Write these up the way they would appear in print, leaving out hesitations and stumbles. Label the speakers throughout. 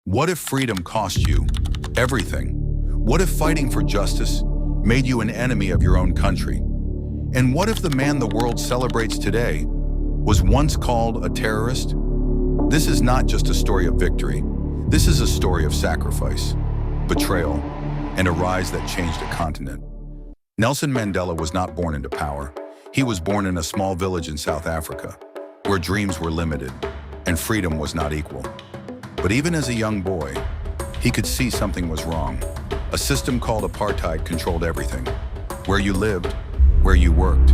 Speaker 1: What if freedom cost you everything? What if fighting for justice made you an enemy of your own country? And what if the man the world celebrates today was once called a terrorist? This is not just a story of victory. This is a story of sacrifice, betrayal, and a rise that changed a continent. Nelson Mandela was not born into power. He was born in a small village in South Africa, where dreams were limited and freedom was not equal. But even as a young boy, he could see something was wrong. A system called apartheid controlled everything. Where you lived, where you worked,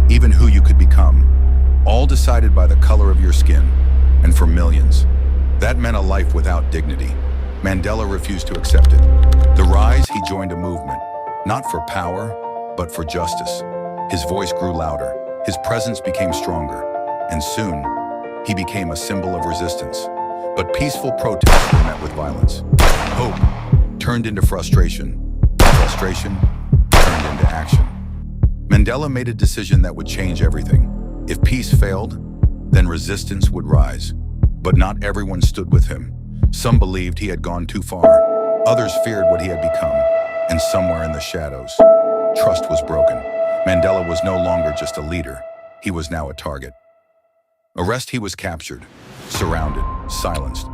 Speaker 1: even who you could become, all decided by the color of your skin. And for millions, that meant a life without dignity. Mandela refused to accept it. The rise, he joined a movement, not for power, but for justice. His voice grew louder, his presence became stronger, and soon, he became a symbol of resistance. But peaceful protests were met with violence. Hope turned into frustration. Frustration turned into action. Mandela made a decision that would change everything. If peace failed, then resistance would rise. But not everyone stood with him. Some believed he had gone too far. Others feared what he had become. And somewhere in the shadows, trust was broken. Mandela was no longer just a leader. He was now a target. Arrested, he was captured, surrounded, silenced.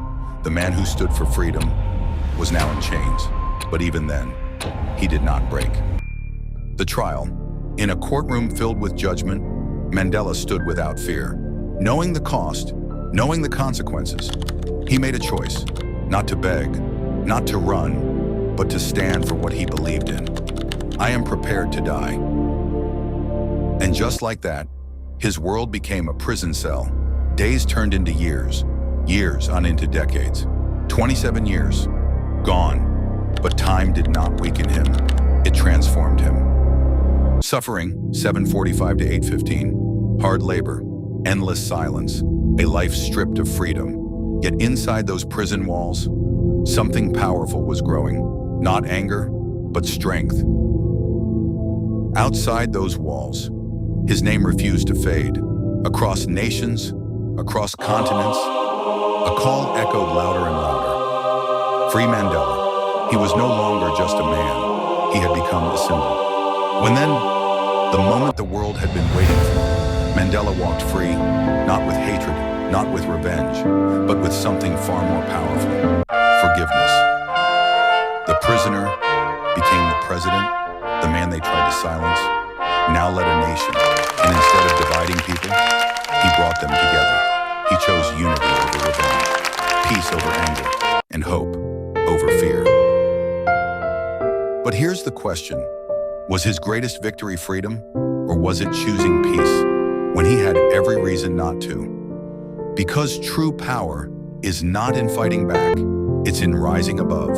Speaker 1: The man who stood for freedom was now in chains. But even then, he did not break. The trial. In a courtroom filled with judgment, Mandela stood without fear. Knowing the cost, knowing the consequences, he made a choice, not to beg, not to run, but to stand for what he believed in. I am prepared to die. And just like that, his world became a prison cell. Days turned into years, years on into decades. 27 years, gone. But time did not weaken him, it transformed him. Suffering, 7:45 to 8:15. Hard labor, endless silence, a life stripped of freedom. Yet inside those prison walls, something powerful was growing. Not anger, but strength. Outside those walls, his name refused to fade. Across nations, across continents, a call echoed louder and louder. Free Mandela. He was no longer just a man. He had become a symbol. When then, the moment the world had been waiting for, Mandela walked free, not with hatred, not with revenge, but with something far more powerful: forgiveness. The prisoner became the president, the man they tried to silence, now led a nation, and instead of dividing people, he brought them together. He chose unity over revenge, peace over anger, and hope over fear. But here's the question. Was his greatest victory freedom, or was it choosing peace when he had every reason not to? Because true power is not in fighting back, it's in rising above.